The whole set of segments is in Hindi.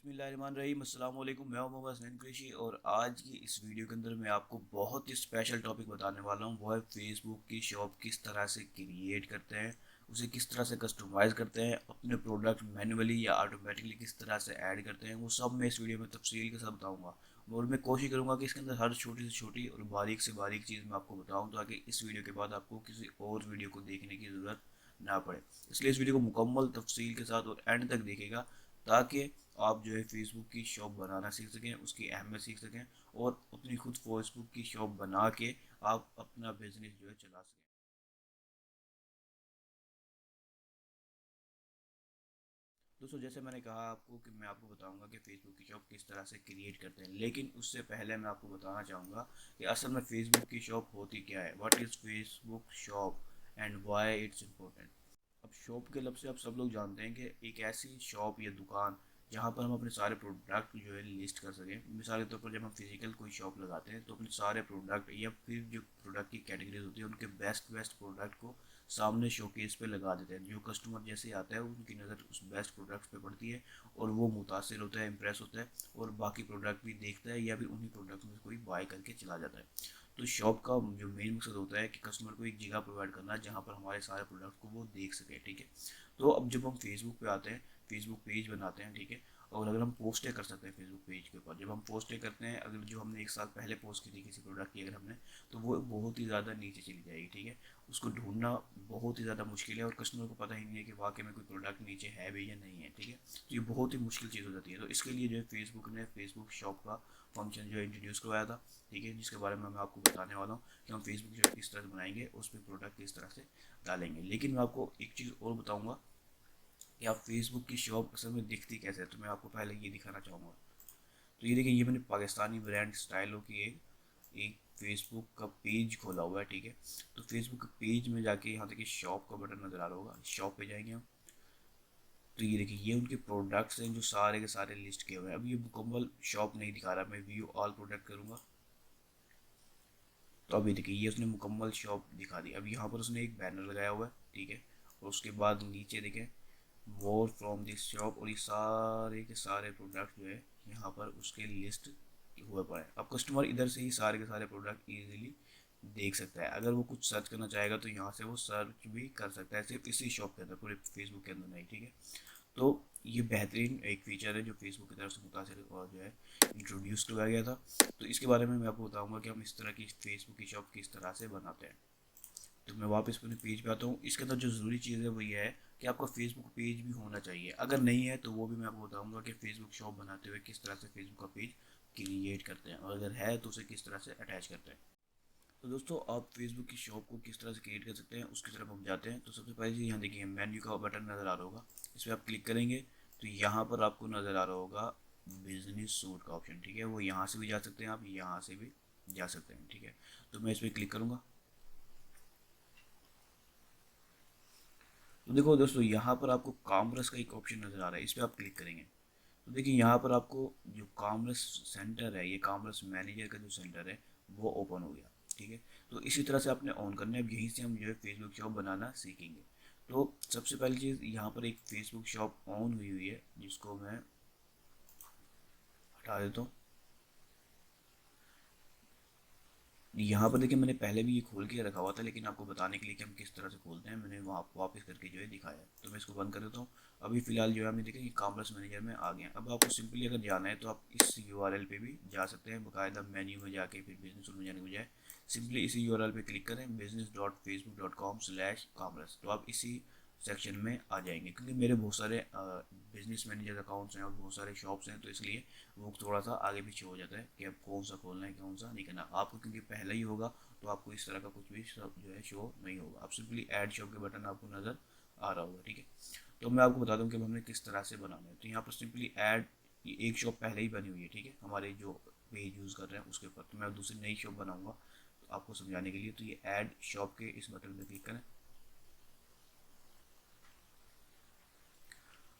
बिस्मिल्लाहिर्रहमानिर्रहीम अस्सलाम वालेकुम। मैं हूं मोहम्मद हसनैन कुरैशी और आज की इस वीडियो के अंदर मैं आपको बहुत ही स्पेशल टॉपिक बताने वाला हूं। वो है फेसबुक की शॉप किस तरह से क्रिएट करते हैं, उसे किस तरह से कस्टमाइज़ करते हैं, अपने प्रोडक्ट मैन्युअली या ऑटोमेटिकली किस तरह से ऐड करते हैं, वो सब मैं इस वीडियो में तफसील के साथ बताऊँगा। और मैं कोशिश करूँगा कि इसके अंदर हर छोटी से छोटी और बारीक से बारीक चीज़ मैं आपको बताऊँ, ताकि इस वीडियो के बाद आपको किसी और वीडियो को देखने की ज़रूरत ना पड़े। इसलिए इस वीडियो को मुकम्मल तफसील के साथ और एंड तक देखेगा, ताकि आप जो है फेसबुक की शॉप बनाना सीख सकें, उसकी अहमियत सीख सकें और अपनी खुद फेसबुक की शॉप बना के आप अपना बिजनेस जो है चला सकें। दोस्तों, जैसे मैंने कहा आपको कि मैं आपको बताऊंगा कि फेसबुक की शॉप किस तरह से क्रिएट करते हैं, लेकिन उससे पहले मैं आपको बताना चाहूँगा कि असल में फेसबुक की शॉप होती क्या है। What is Facebook shop and why it's important. अब शॉप के लब से आप सब लोग जानते हैं कि एक ऐसी शॉप या दुकान जहाँ पर हम अपने सारे प्रोडक्ट जो है लिस्ट कर सकें। मिसाल के तौर पर जब हम फिजिकल कोई शॉप लगाते हैं तो अपने सारे प्रोडक्ट या फिर जो प्रोडक्ट की कैटेगरीज होती है उनके बेस्ट बेस्ट प्रोडक्ट को सामने शोकेस पे लगा देते हैं। जो कस्टमर जैसे आता है उनकी नज़र उस बेस्ट प्रोडक्ट पे पड़ती है और वो मुतासिर होता है, इम्प्रेस होता है और बाकी प्रोडक्ट भी देखता है या फिर उन्हीं प्रोडक्ट में कोई बाय करके चला जाता है। तो शॉप का जो मेन मकसद होता है कि कस्टमर को एक जगह प्रोवाइड करना जहाँ पर हमारे सारे प्रोडक्ट को वो देख सके। ठीक है। तो अब जब हम फेसबुक पे आते हैं, फेसबुक पेज बनाते हैं, ठीक है, और अगर हम पोस्टें कर सकते हैं फेसबुक पेज के ऊपर, जब हम पोस्टें करते हैं, अगर जो हमने एक साल पहले पोस्ट की थी किसी प्रोडक्ट की अगर हमने, तो वो बहुत ही ज़्यादा नीचे चली जाएगी। ठीक है। उसको ढूंढना बहुत ही ज़्यादा मुश्किल है और कस्टमर को पता ही नहीं है कि वाकई में कोई प्रोडक्ट नीचे है भी या नहीं है। ठीक है। तो ये बहुत ही मुश्किल चीज़ हो जाती है। तो इसके लिए जो है फेसबुक ने फेसबुक शॉप का फंक्शन जो है इंट्रोड्यूस करवाया था। ठीक है। जिसके बारे में मैं आपको बताने वाला हूँ कि हम फेसबुक शॉप किस तरह से बनाएंगे, उस पर प्रोडक्ट किस तरह से डालेंगे। लेकिन मैं आपको एक चीज़ और बताऊँगा कि आप फेसबुक की शॉप असल में दिखती कैसे है। तो मैं आपको पहले ये दिखाना चाहूँगा। तो ये देखिए, ये मैंने पाकिस्तानी ब्रांड स्टाइलों की एक एक फेसबुक का पेज खोला हुआ है। ठीक है। तो फेसबुक के पेज में जाके यहाँ देखिए शॉप का बटन नज़र आ रहा होगा, शॉप पे जाएंगे हम। तो ये देखिए, ये उनके प्रोडक्ट्स हैं जो सारे के सारे लिस्ट किए हुए हैं। अब ये मुकम्मल शॉप नहीं दिखा रहा, मैं व्यू ऑल प्रोडक्ट करूँगा तो अभी देखिए ये उसने मुकम्मल शॉप दिखा दी। अब यहाँ पर उसने एक बैनर लगाया हुआ है। ठीक है। और उसके बाद नीचे देखें मोर फ्रॉम दिस शॉप, और ये सारे के सारे प्रोडक्ट जो है यहाँ पर उसके लिस्ट हुए पड़े हैं। अब कस्टमर इधर से ही सारे के सारे प्रोडक्ट इजीली देख सकता है। अगर वो कुछ सर्च करना चाहेगा तो यहाँ से वो सर्च भी कर सकता है, सिर्फ इसी शॉप के अंदर, पूरे फेसबुक के अंदर नहीं। ठीक है। तो ये बेहतरीन एक फीचर है जो फेसबुक की तरफ से मुतासर और जो है इंट्रोड्यूस किया गया था। तो इसके बारे में मैं आपको बताऊंगा कि हम इस तरह की फेसबुक की शॉप किस तरह से बनाते हैं। तो मैं वापस अपने पेज पे आता हूँ। इसके अंदर जो ज़रूरी चीज़ है वो ये है कि आपका फेसबुक पेज भी होना चाहिए। अगर नहीं है तो वो भी मैं आपको बताऊंगा कि फेसबुक शॉप बनाते हुए किस तरह से फेसबुक का पेज क्रिएट करते हैं, और अगर है तो उसे किस तरह से अटैच करते हैं। तो दोस्तों, आप फेसबुक की शॉप को किस तरह से क्रिएट कर सकते हैं उसकी तरफ हम जाते हैं। तो सबसे पहले चीज़ यहाँ देखिए मेन्यू का बटन नज़र आ रहा होगा, इस पर आप क्लिक करेंगे तो यहाँ पर आपको नज़र आ रहा होगा बिजनेस सूट का ऑप्शन। ठीक है। वो यहाँ से भी जा सकते हैं, आप यहाँ से भी जा सकते हैं। ठीक है। तो मैं इस पर क्लिक करूँगा तो देखो दोस्तों, यहाँ पर आपको कामरस का एक ऑप्शन नज़र आ रहा है, इस पर आप क्लिक करेंगे तो देखिए यहाँ पर आपको जो कामरस सेंटर है, ये कामरस मैनेजर का जो सेंटर है वो ओपन हो गया। ठीक है। तो इसी तरह से आपने ऑन करना है। अब यहीं से हम जो है फेसबुक शॉप बनाना सीखेंगे। तो सबसे पहली चीज़, यहाँ पर एक फेसबुक शॉप ऑन हुई हुई है जिसको मैं हटा देता हूँ। यहाँ पर देखिए मैंने पहले भी ये खोल के रखा हुआ था, लेकिन आपको बताने के लिए कि हम किस तरह से खोलते हैं मैंने वहाँ वापस करके जो है दिखाया है। तो मैं इसको बंद कर देता हूँ। अभी फ़िलहाल जो है हमने देखा कि कामर्स मैनेजर में आ गया। अब आपको सिंपली अगर जाना है तो आप इस यूआरएल पे भी जा सकते हैं। बाकायदा मेन्यू में जाके फिर बिजनेस में जाने के बजाय सिंपली इसी यूआरएल पे क्लिक करें, business.facebook.com/commerce। तो आप इसी सेक्शन में आ जाएंगे, क्योंकि मेरे बहुत सारे बिजनेस मैनेजर अकाउंट्स हैं और बहुत सारे शॉप्स हैं, तो इसलिए वो थोड़ा सा आगे पीछे हो जाता है कि अब कौन सा खोलना है कौन सा नहीं करना आपको, क्योंकि पहले ही होगा तो आपको इस तरह का कुछ भी सब जो है शो नहीं होगा। आप सिंपली ऐड शॉप के बटन आपको नज़र आ रहा होगा। ठीक है। तो मैं आपको बता दूं कि हमने किस तरह से बनाना है। तो यहाँ पर सिंपली ऐड, एक शॉप पहले ही बनी हुई है। ठीक है। हमारे जो पेज यूज़ कर रहे हैं उसके ऊपर, तो मैं दूसरी नई शॉप बनाऊंगा तो आपको समझाने के लिए। तो ये ऐड शॉप के इस बटन पर क्लिक करें।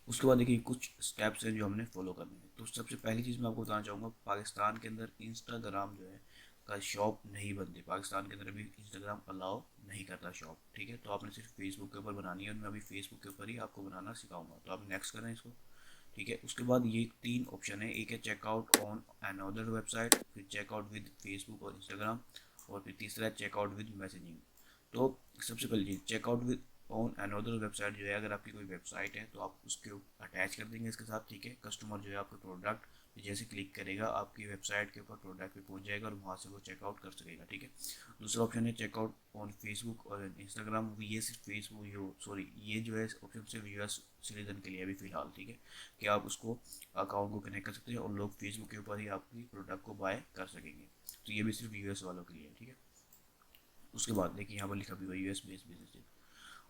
उसके बाद देखिए कुछ स्टेप्स हैं जो हमने फॉलो करने हैं। तो सबसे पहली चीज़ मैं आपको बताना चाहूँगा, पाकिस्तान के अंदर इंस्टाग्राम जो है का शॉप नहीं बनती। पाकिस्तान के अंदर अभी इंस्टाग्राम अलाउ नहीं करता शॉप। ठीक है। तो आपने सिर्फ फेसबुक के ऊपर बनानी है और मैं अभी फेसबुक के ऊपर ही आपको बनाना सिखाऊंगा। तो आप नेक्स्ट करें इसको। ठीक है। उसके बाद ये 3 ऑप्शन है, एक है चेकआउट ऑन अनदर वेबसाइट, फिर चेकआउट विद फेसबुक और इंस्टाग्राम, और फिर तीसरा है चेकआउट विद मैसेजिंग। तो सबसे पहली चीज़, checkout with on another website जो है, अगर आपकी कोई वेबसाइट है तो आप उसके अटैच कर देंगे इसके साथ, ठीक है। कस्टमर जो है आपके प्रोडक्ट जैसे क्लिक करेगा आपकी वेबसाइट के ऊपर प्रोडक्ट पे पहुंच जाएगा और वहाँ से वो चेकआउट कर सकेगा, ठीक है। दूसरा ऑप्शन है चेकआउट ऑन फेसबुक और इंस्टाग्राम, ये सिर्फ फेसबुक ये जो है ऑप्शन सिर्फ यूएस सिटीजन के लिए अभी फिलहाल, ठीक है, कि आप उसको अकाउंट को कनेक्ट कर सकते हैं और लोग फेसबुक के ऊपर ही आपकी प्रोडक्ट को बाय कर सकेंगे। तो ये भी सिर्फ यूएस वालों के लिए, ठीक है। उसके बाद देखिए यहाँ पर लिखा भी हुआ यूएस बेस्ड बिजनेस।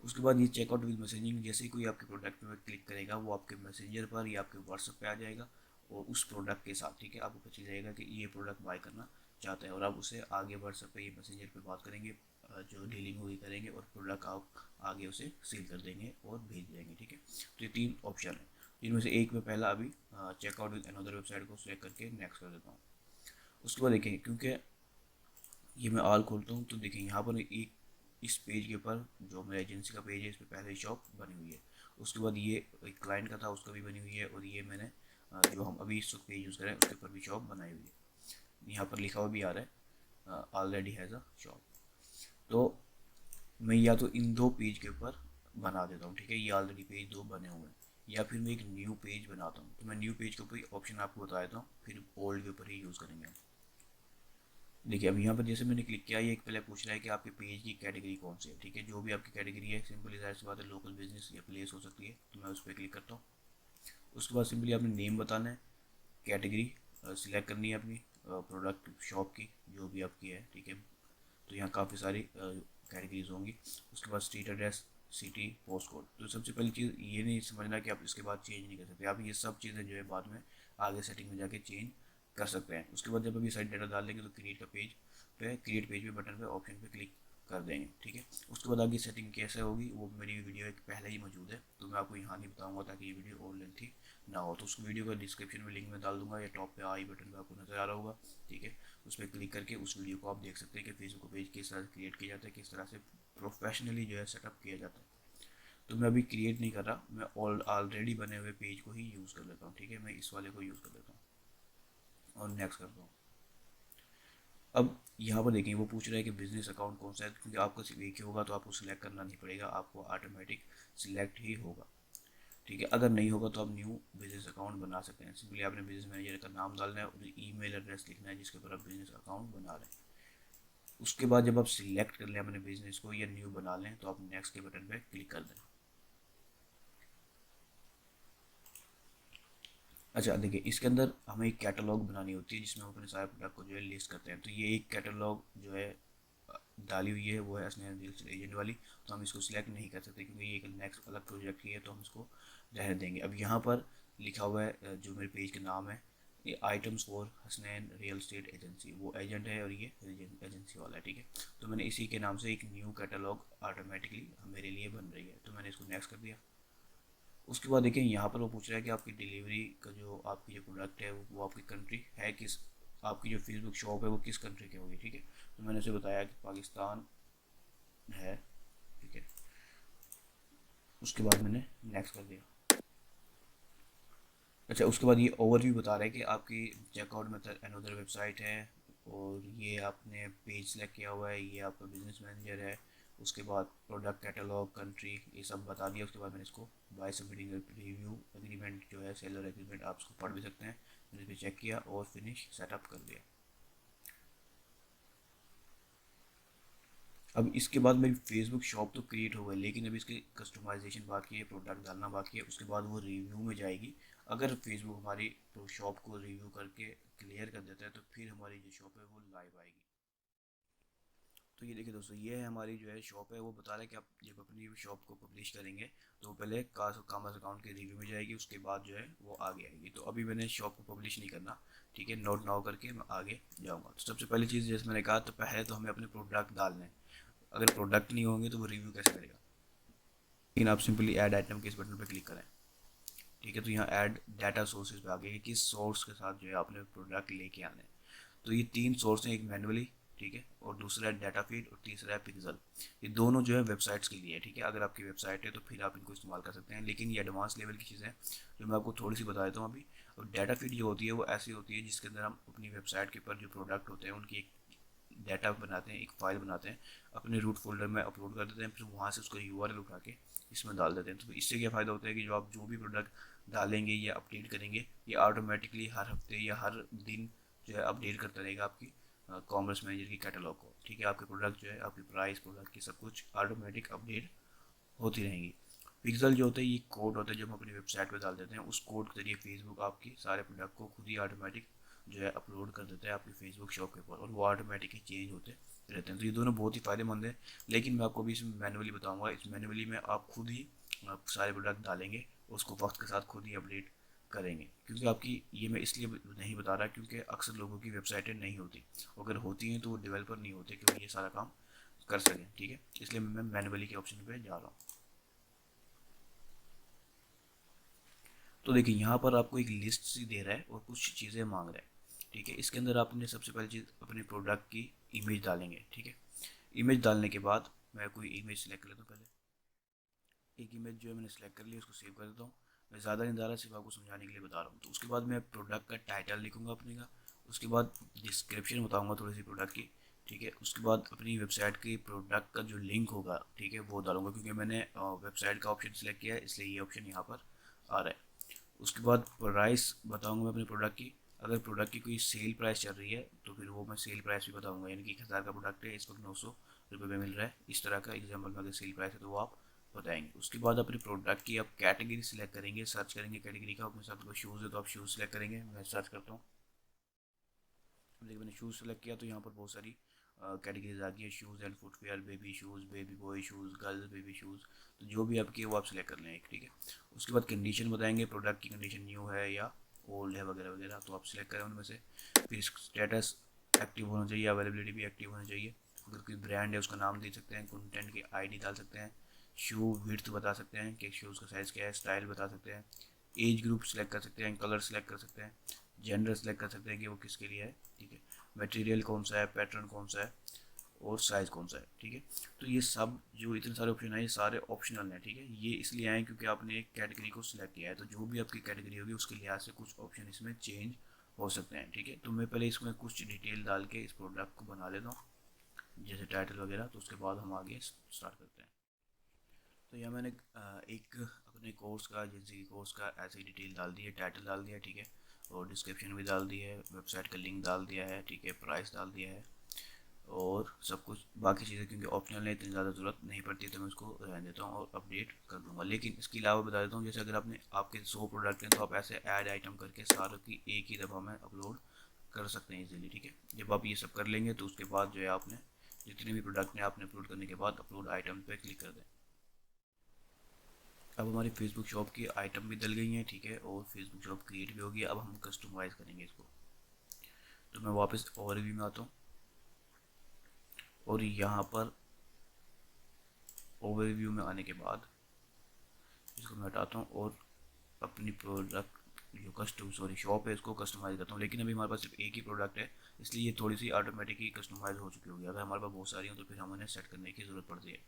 उसके बाद ये चेकआउट विद मैसेजिंग, जैसे ही कोई आपके प्रोडक्ट पे क्लिक करेगा वो आपके मैसेंजर पर या आपके व्हाट्सएप पे आ जाएगा और उस प्रोडक्ट के साथ, ठीक है, आपको पता चल जाएगा कि ये प्रोडक्ट बाय करना चाहता है और आप उसे आगे व्हाट्सएप पे ये मैसेंजर पे बात करेंगे, जो डीलिंग वही करेंगे और प्रोडक्ट आप आगे उसे सील कर देंगे और भेज देंगे, ठीक है। तो ये 3 ऑप्शन है, जिनमें से एक में पहला अभी चेकआउट विद अनदर वेबसाइट को सिलेक्ट करके नेक्स्ट कर देता हूँ। उसके बाद देखें, क्योंकि ये मैं ऑल खोलता हूँ तो देखें यहाँ पर एक इस पेज के ऊपर जो मेरा एजेंसी का पेज है इस पर पहले शॉप बनी हुई है। उसके बाद ये एक क्लाइंट का था उसका भी बनी हुई है, और ये मैंने जो हम अभी इस वक्त पेज यूज़ करें उसके ऊपर भी शॉप बनाई हुई है। यहाँ पर लिखा हुआ भी आ रहा है ऑलरेडी हैज़ अ शॉप। तो मैं या तो इन 2 पेज के ऊपर बना देता हूँ, ठीक है, ये ऑलरेडी पेज 2 बने हुए हैं, या फिर मैं एक न्यू पेज बनाता हूँ। तो मैं न्यू पेज के ऊपर ऑप्शन आपको बता देता हूँ, फिर ओल्ड के ऊपर ही यूज़ करेंगे। देखिए अब यहाँ पर जैसे मैंने क्लिक किया, ये एक पहले पूछ रहा है कि आपके पेज की कैटेगरी कौन सी है, ठीक है। जो भी आपकी कैटेगरी है, सिंपली जाहिर सी बात है लोकल बिजनेस या प्लेस हो सकती है, तो मैं उस पर क्लिक करता हूँ। उसके बाद सिंपली आपने नेम बताना है, कैटेगरी सिलेक्ट करनी है अपनी प्रोडक्ट शॉप की जो भी आपकी है, ठीक है। तो यहाँ काफ़ी सारी कैटेगरीज होंगी। उसके बाद street address, city, post code. तो सबसे पहली चीज़ ये नहीं समझना कि आप इसके बाद चेंज नहीं कर सकते, आप ये सब चीज़ें जो है बाद में आगे सेटिंग में जाके चेंज कर सकते हैं। उसके बाद जब अभी साइड डाटा डाल देंगे तो क्रिएट पेज पे बटन पे ऑप्शन पे क्लिक कर देंगे, ठीक है। उसके बाद आगे सेटिंग कैसे होगी वो मेरी वीडियो एक पहले ही मौजूद है, तो मैं आपको यहाँ नहीं बताऊँगा ताकि ये वीडियो और लेंथी ना हो। तो उस वीडियो का डिस्क्रिप्शन में लिंक में डाल दूंगा या टॉप पे आई बटन पे आपको नजर आ रहा होगा, ठीक है। उस पर क्लिक करके उस वीडियो को आप देख सकते हैं कि फेसबुक पेज किस तरह से क्रिएट किया जाता है, किस तरह से प्रोफेशनली जो है सेटअप किया जाता है। तो मैं अभी क्रिएट नहीं कर रहा, मैं ऑलरेडी बने हुए पेज को ही यूज़ कर लेता हूँ, ठीक है। मैं इस वाले को यूज़ कर लेता हूँ और नेक्स्ट करता हूँ। अब यहाँ पर देखें वो पूछ रहा है कि बिजनेस अकाउंट कौन सा है, क्योंकि आपका सिर्फ एक ही होगा तो आपको सिलेक्ट करना नहीं पड़ेगा, आपको ऑटोमेटिक सिलेक्ट ही होगा, ठीक है। अगर नहीं होगा तो आप न्यू बिजनेस अकाउंट बना सकते हैं। सिंपली आपने बिजनेस मैनेजर का नाम डालना है और ईमेल एड्रेस लिखना है जिसके ऊपर आप बिजनेस अकाउंट बना रहे हैं। उसके बाद जब आप सिलेक्ट कर लें अपने बिजनेस को या न्यू बना लें तो आप नेक्स्ट के बटन पे क्लिक कर दें। अच्छा देखिए, इसके अंदर हमें एक कैटलॉग बनानी होती है जिसमें हम अपने सारे प्रोडक्ट को जो है लिस्ट करते हैं। तो ये एक कैटलॉग जो है डाली हुई है वो है स्नैप डील एजेंट वाली, तो हम इसको सिलेक्ट नहीं कर सकते क्योंकि ये एक नेक्स्ट अलग प्रोजेक्ट की है, तो हम इसको रहने देंगे। अब यहाँ पर लिखा हुआ है जो मेरे पेज का नाम है, ये items for Hasnain real estate agency, वो एजेंट है और ये एजेंसी वाला है, ठीक है। तो मैंने इसी के नाम से एक न्यू कैटलॉग ऑटोमेटिकली मेरे लिए बन रही है, तो मैंने इसको नेक्स्ट कर दिया। उसके बाद देखिए यहाँ पर वो पूछ रहा है कि आपकी डिलीवरी का जो आपकी जो प्रोडक्ट है वो आपकी कंट्री है किस, आपकी जो फेसबुक शॉप है वो किस कंट्री की होगी, ठीक है। तो मैंने उसे बताया कि पाकिस्तान है, ठीक है। उसके बाद मैंने नेक्स्ट कर दिया। अच्छा उसके बाद ये ओवरव्यू बता रहा है कि आपकी चेकआउट मेथड अनदर वेबसाइट है, और ये आपने पेज सेलेक्ट किया हुआ है, ये आपका बिजनेस मैनेजर है। उसके बाद प्रोडक्ट कैटलॉग, कंट्री, ये सब बता दिया। उसके बाद मैंने इसको बाय सबमिटिंग रिव्यू एग्रीमेंट जो है सेलर एग्रीमेंट, आप इसको पढ़ भी सकते हैं। मैंने इस पर चेक किया और फिनिश सेटअप कर दिया। अब इसके बाद मेरी फेसबुक शॉप तो क्रिएट हो गई, लेकिन अभी इसकी कस्टमाइजेशन बाकी है, प्रोडक्ट डालना बाकी है। उसके बाद वो रिव्यू में जाएगी। अगर फेसबुक हमारी शॉप को रिव्यू करके क्लियर कर देता है तो फिर हमारी जो शॉप है वो लाइव आएगी। तो ये देखिए दोस्तों, ये है हमारी जो है शॉप है, वो बता रहा है कि आप जब अपनी शॉप को पब्लिश करेंगे तो पहले कामर्स अकाउंट के रिव्यू में जाएगी, उसके बाद जो है वो आगे आएगी। तो अभी मैंने शॉप को पब्लिश नहीं करना, ठीक है, नोट नाउ करके मैं आगे जाऊँगा। तो सबसे पहली चीज़ जैसे मैंने कहा, तो पहले तो हमें अपने प्रोडक्ट डालने हैं। अगर प्रोडक्ट नहीं होंगे तो वो रिव्यू कैसे करेगा। लेकिन आप सिंपली ऐड आइटम के इस बटन पर क्लिक करें, ठीक है। तो यहाँ ऐड डाटा सोर्सेज पे आ गया कि किस सोर्स के साथ जो है आपने प्रोडक्ट लेके आने हैं। तो ये 3 सोर्स हैं, एक मैनुअली, ठीक है, और दूसरा है डाटा फीड और तीसरा है पिक्सल। ये दोनों जो है वेबसाइट्स के लिए है, ठीक है। अगर आपकी वेबसाइट है तो फिर आप इनको इस्तेमाल कर सकते हैं, लेकिन ये एडवांस लेवल की चीज़ें हैं जो मैं आपको थोड़ी सी बता देता हूँ अभी। और डाटा फीड जो होती है वो ऐसी होती है जिसके अंदर हम अपनी वेबसाइट के ऊपर जो प्रोडक्ट होते हैं उनकी एक डाटा बनाते हैं, एक फाइल बनाते हैं, अपने रूट फोल्डर में अपलोड कर देते हैं, फिर वहाँ से उसको यूआरएल उठा के इसमें डाल देते हैं। तो इससे क्या फ़ायदा होता है कि जो आप जो भी प्रोडक्ट डालेंगे या अपडेट करेंगे, ये ऑटोमेटिकली हर हफ्ते या हर दिन जो है अपडेट करता रहेगा आपकी कॉमर्स मैनेजर की कैटलॉग को, ठीक है। आपके प्रोडक्ट जो है, आपकी प्राइस, प्रोडक्ट की सब कुछ ऑटोमेटिक अपडेट होती रहेंगी। पिक्सल जो होता है ये कोड होता है जो हम अपनी वेबसाइट पे डाल देते हैं, उस कोड के जरिए फेसबुक आपकी सारे प्रोडक्ट को खुद ही ऑटोमेटिक जो है अपलोड कर देता है आपकी फेसबुक शॉप के ऊपर, और वो ऑटोमेटिकली चेंज होते रहते हैं। तो ये दोनों बहुत ही फ़ायदेमंद है, लेकिन मैं आपको अभी इसमें मैनुअली बताऊँगा। इस मैनुअली में आप खुद ही सारे प्रोडक्ट डालेंगे, उसको वक्त के साथ खुद ही अपडेट करेंगे। क्योंकि आपकी ये मैं इसलिए नहीं बता रहा क्योंकि अक्सर लोगों की वेबसाइटें नहीं होती, अगर होती हैं तो वो डेवलपर नहीं होते क्योंकि ये सारा काम कर सकें, ठीक है। इसलिए मैं मैनुअली के ऑप्शन पे जा रहा हूँ। तो देखिए यहाँ पर आपको एक लिस्ट सी दे रहा है और कुछ चीज़ें मांग रहा है, ठीक है। इसके अंदर आपने सबसे पहली चीज़ अपने प्रोडक्ट की इमेज डालेंगे, ठीक है। इमेज डालने के बाद मैं कोई इमेज सेलेक्ट कर लेता हूँ। पहले एक इमेज जो है मैंने सेलेक्ट कर लिया, उसको सेव कर देता हूँ। मैं ज़्यादा नहीं डाल रहा, सिर्फ आपको समझाने के लिए बता रहा हूँ। तो उसके बाद मैं प्रोडक्ट का टाइटल लिखूँगा अपने का, उसके बाद डिस्क्रिप्शन बताऊँगा थोड़ी सी प्रोडक्ट की, ठीक है। उसके बाद अपनी वेबसाइट के प्रोडक्ट का जो लिंक होगा, ठीक है, वो डालूंगा क्योंकि मैंने वेबसाइट का ऑप्शन सेलेक्ट किया है, इसलिए ये ऑप्शन यहाँ पर आ रहा है। उसके बाद प्राइस बताऊंगा मैं अपने प्रोडक्ट की। अगर प्रोडक्ट की कोई सेल प्राइस चल रही है तो फिर वो मैं सेल प्राइस भी बताऊंगा, यानी कि 1000 का प्रोडक्ट है, इस वक्त 900 रुपये में मिल रहा है, इस तरह का एग्जाम्पल में अगर सेल प्राइस है तो वो आप बताएंगे। उसके बाद अपने प्रोडक्ट की आप कैटेगरी सिलेक्ट करेंगे, सर्च करेंगे कैटेगरी का। अपने साथ शूज़ है तो आप शूज़ सेलेक्ट करेंगे, मैं सर्च करता हूँ। देखिए मैंने शूज़ सेलेक्ट किया तो यहाँ पर बहुत सारी कैटेगरीज आ गई है, shoes and footwear, baby shoes, baby boy shoes, girls baby shoes. तो जो भी आपकी है वो आप सिलेक्ट कर लें एक, ठीक है। उसके बाद कंडीशन बताएंगे, प्रोडक्ट की कंडीशन न्यू है या ओल्ड है वगैरह वगैरह, तो आप सिलेक्ट करें उनमें से। फिर स्टेटस एक्टिव होना चाहिए, अवेलेबिलिटी भी एक्टिव होनी चाहिए। अगर कोई ब्रांड है उसका नाम दे सकते हैं, कंटेंट की आईडी डाल सकते हैं, शू विड्थ बता सकते हैं कि शूज़ का साइज़ क्या है, स्टाइल बता सकते हैं, एज ग्रुप सेलेक्ट कर सकते हैं, कलर सेलेक्ट कर सकते हैं, जेंडर सेलेक्ट कर सकते हैं कि वो किसके लिए है, ठीक है। मटेरियल कौन सा है, पैटर्न कौन सा है, और साइज़ कौन सा है, ठीक है। तो ये सब जो इतने सारे ऑप्शन है ये सारे ऑप्शनल हैं, ठीक है। ये इसलिए आए क्योंकि आपने एक कैटेगरी को सिलेक्ट किया है, तो जो भी आपकी कैटेगरी होगी उसके लिहाज से कुछ ऑप्शन इसमें चेंज हो सकते हैं, ठीक है। तो मैं पहले इसमें कुछ डिटेल डाल के इस प्रोडक्ट को बना लेता हूँ, जैसे टाइटल वगैरह, तो उसके बाद हम आगे स्टार्ट करते हैं। तो यहाँ मैंने एक अपने कोर्स का, एजेंसी कोर्स का ऐसे ही डिटेल डाल दी है, टाइटल डाल दिया है, ठीक है, और डिस्क्रिप्शन भी डाल दिया है, वेबसाइट का लिंक डाल दिया है, ठीक है, प्राइस डाल दिया है, और सब कुछ बाकी चीज़ें क्योंकि ऑप्शनल है, इतनी ज़्यादा ज़रूरत नहीं पड़ती, तो मैं उसको रहने देता हूँ और अपडेट कर दूँगा। लेकिन इसके अलावा बता देता हूँ, जैसे अगर आपने आपके 100 प्रोडक्ट हैं तो आप ऐसे ऐड आइटम करके सारों की एक ही दफ़ा में अपलोड कर सकते हैं इजीली, ठीक है। जब आप ये सब कर लेंगे तो उसके बाद जो है आपने जितने भी प्रोडक्ट ने आपने अपलोड करने के बाद अपलोड आइटम पे क्लिक कर दें। अब हमारी फेसबुक शॉप की आइटम भी डल गई हैं, ठीक है, और फेसबुक शॉप क्रिएट भी होगी। अब हम कस्टमाइज़ करेंगे इसको। तो मैं वापस ओवरव्यू में आता हूँ और यहाँ पर ओवरव्यू में आने के बाद इसको मैं हटाता हूँ और अपनी प्रोडक्ट जो शॉप है इसको कस्टमाइज़ करता हूँ। लेकिन अभी हमारे पास सिर्फ एक ही प्रोडक्ट है, इसलिए ये थोड़ी सी ऑटोमेटिकली कस्टमाइज़ हो चुकी होगी। अगर हमारे पास बहुत सारी हो तो फिर हमें सेट करने की ज़रूरत पड़ती है।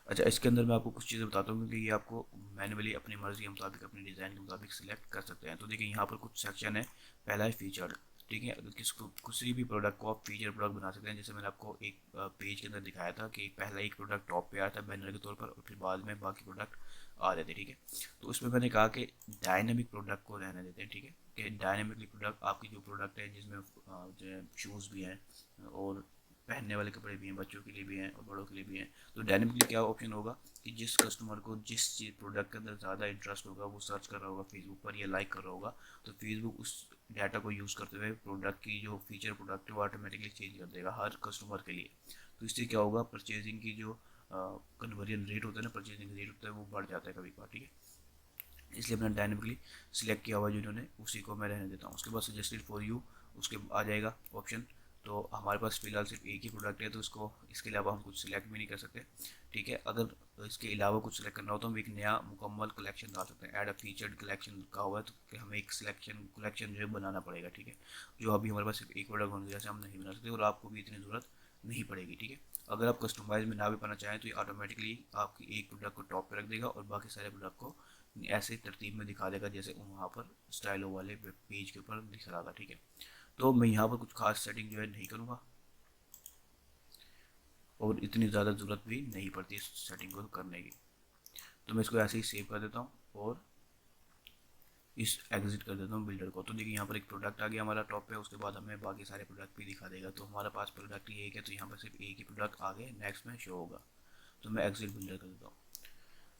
अच्छा, इसके अंदर मैं आपको कुछ चीज़ें बताता हूँ क्योंकि ये आपको मैनुअली अपनी मर्ज़ी के मुताबिक, अपनी डिज़ाइन के मुताबिक सिलेक्ट कर सकते हैं। तो देखिए यहाँ पर कुछ सेक्शन है। पहला है फीचर्ड, ठीक है। अगर किसको किसी भी प्रोडक्ट को आप फीचर प्रोडक्ट बना सकते हैं। जैसे मैंने आपको एक पेज के अंदर दिखाया था कि पहला एक प्रोडक्ट टॉप पे आया था बैनर के तौर पर, और फिर बाद में बाकी प्रोडक्ट आ रहे थे, ठीक है। तो उसमें मैंने कहा कि डायनेमिक प्रोडक्ट को रहने देते हैं, ठीक है, कि डायनेमिकली प्रोडक्ट आपकी जो प्रोडक्ट है जिसमें जो है शूज़ भी हैं और पहनने वाले कपड़े भी हैं, बच्चों के लिए भी हैं और बड़ों के लिए भी हैं। तो डायनेमिकली क्या ऑप्शन होगा कि जिस कस्टमर को जिस चीज़ प्रोडक्ट के अंदर ज़्यादा इंटरेस्ट होगा, वो सर्च कर रहा होगा फेसबुक पर या लाइक कर रहा होगा, तो फेसबुक उस डाटा को यूज़ करते हुए प्रोडक्ट की जो फीचर प्रोडक्ट है वो ऑटोमेटिकली चेंज कर देगा हर कस्टमर के लिए। तो इससे क्या होगा, परचेजिंग की जो कन्वर्जन रेट होता है ना, परचेजिंग रेट होता है वो बढ़ जाता है कभी कभार, ठीक है। इसलिए मैंने डायनेमिकली सिलेक्ट किया हुआ जिन्होंने, उसी को मैं रहने देता हूँ। उसके बाद सजेस्टेड फॉर यू उसके आ जाएगा ऑप्शन। तो हमारे पास फ़िलहाल सिर्फ एक ही प्रोडक्ट है, तो इसके अलावा हम कुछ सिलेक्ट भी नहीं कर सकते, ठीक है। अगर इसके अलावा कुछ सिलेक्ट करना हो तो हम एक नया मुकम्मल कलेक्शन डाल सकते हैं। ऐड अ फीचर्ड कलेक्शन का हुआ है, तो हमें एक कलेक्शन जो है बनाना पड़ेगा, ठीक है। जो अभी हमारे पास सिर्फ एक प्रोडक्ट होने की वजह से हम नहीं बना सकते, और आपको भी इतनी ज़रूरत नहीं पड़ेगी, ठीक है। अगर आप कस्टमाइज में ना भी पाना चाहें तो ये ऑटोमेटिकली आपकी एक प्रोडक्ट को टॉप पे रख देगा और बाकी सारे प्रोडक्ट को ऐसे तरतीब में दिखा देगा जैसे वहाँ पर स्टाइलो वाले पेज के ऊपर दिख रहा था, ठीक है। तो मैं यहाँ पर कुछ खास सेटिंग जो है नहीं करूँगा, और इतनी ज़्यादा ज़रूरत भी नहीं पड़ती इस सेटिंग को करने की। तो मैं इसको ऐसे ही सेव कर देता हूँ और इस एग्जिट कर देता हूँ बिल्डर को। तो देखिए यहाँ पर एक प्रोडक्ट आ गया हमारा टॉप पे, उसके बाद हमें बाकी सारे प्रोडक्ट भी दिखा देगा। तो हमारा पास प्रोडक्ट ही एक है, तो यहाँ पर सिर्फ एक ही प्रोडक्ट आगे नेक्स्ट में शो होगा। तो मैं एग्जिट बिल्डर कर देता हूँ।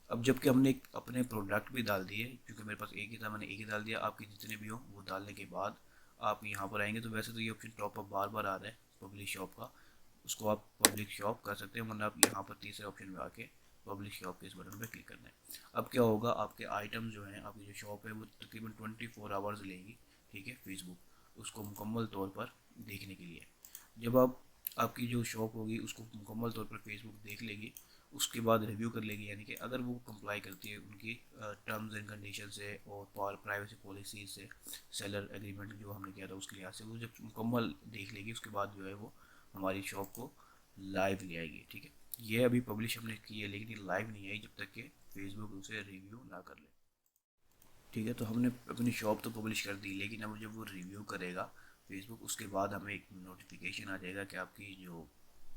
अब जबकि हमने अपने प्रोडक्ट भी डाल दिए, क्योंकि मेरे पास एक ही था, मैंने एक ही डाल दिया। आपके जितने भी हो वो डालने के बाद आप यहाँ पर आएंगे, तो वैसे तो ये ऑप्शन टॉप पर बार बार आ रहा है पब्लिश शॉप का, उसको आप पब्लिक शॉप कर सकते हैं, वरना आप यहाँ पर तीसरे ऑप्शन में आके पब्लिक शॉप के इस बटन पर क्लिक करना है। अब क्या होगा, आपके आइटम जो हैं, आपकी जो शॉप है वो तकरीबन 24 आवर्स लेगी, ठीक है, फेसबुक उसको मुकम्मल तौर पर देखने के लिए। जब आप आपकी जो शॉप होगी उसको मुकम्मल तौर पर फेसबुक देख लेगी, उसके बाद रिव्यू कर लेगी, यानी कि अगर वो कंप्लाई करती है उनकी टर्म्स एंड कंडीशन से और प्राइवेसी पॉलिसी से, सेलर एग्रीमेंट जो हमने किया था उसके लिहाज से, वो जब मुकम्मल देख लेगी उसके बाद जो है वो हमारी शॉप को लाइव ले आएगी, ठीक है। ये अभी पब्लिश हमने की है, लेकिन ये लाइव नहीं आई जब तक कि फेसबुक उसे रिव्यू ना कर ले, ठीक है। तो हमने अपनी शॉप तो पब्लिश कर दी, लेकिन अब जब वो रिव्यू करेगा फेसबुक, उसके बाद हमें एक नोटिफिकेशन आ जाएगा कि आपकी जो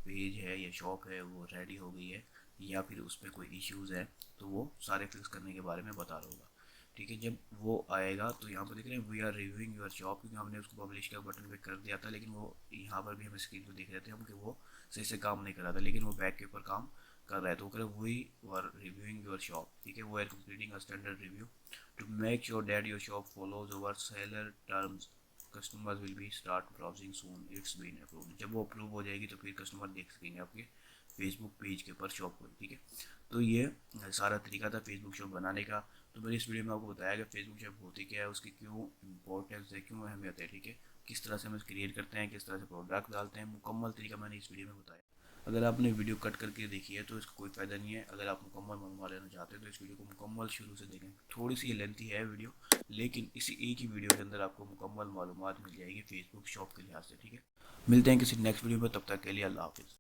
पेज है या शॉप है वो रेडी हो गई है, या फिर उस पर कोई इश्यूज़ है, तो वो सारे फिक्स करने के बारे में बता रहा होगा, ठीक है। जब वो आएगा तो यहाँ पर देख रहे हैं we are reviewing your shop, क्योंकि हमने उसको पब्लिश का बटन पे कर दिया था, लेकिन वो यहाँ पर भी हमें स्क्रीन पर देख रहे थे हम कि वो सही से काम नहीं कर रहा था, लेकिन वो बैक के ऊपर काम कर रहा है। तो वो कह रहे we are reviewing your shop, ठीक है। वो are completing a standard review to make sure that your shop follows our seller terms, customers will be start browsing soon, it's been approved। जब वो अप्रूव हो जाएगी तो फिर कस्टमर देख सकेंगे आपके फेसबुक पेज के ऊपर शॉप को, ठीक है। तो ये सारा तरीका था फेसबुक शॉप बनाने का। तो मैंने इस वीडियो में आपको बताया कि फेसबुक शॉप होती क्या है, उसकी क्यों इंपॉर्टेंस है, क्यों अहमियत है, ठीक है। किस तरह से हम क्रिएट करते हैं, किस तरह से प्रोडक्ट डालते हैं, मुकम्मल तरीका मैंने इस वीडियो में बताया। अगर आपने वीडियो कट करके देखी है तो इसका कोई फ़ायदा नहीं है। अगर आप मुकम्मल मालूमात लेना चाहते हैं तो इस वीडियो को मुकम्मल शुरू से देखें। थोड़ी सी लेंथी है वीडियो, लेकिन इसी एक ही वीडियो के अंदर आपको मुकम्मल मालूमात मिल जाएगी फेसबुक शॉप के लिहाज से, ठीक है। मिलते हैं किसी नेक्स्ट वीडियो में, तब तक के लिए अल्लाह हाफिज़।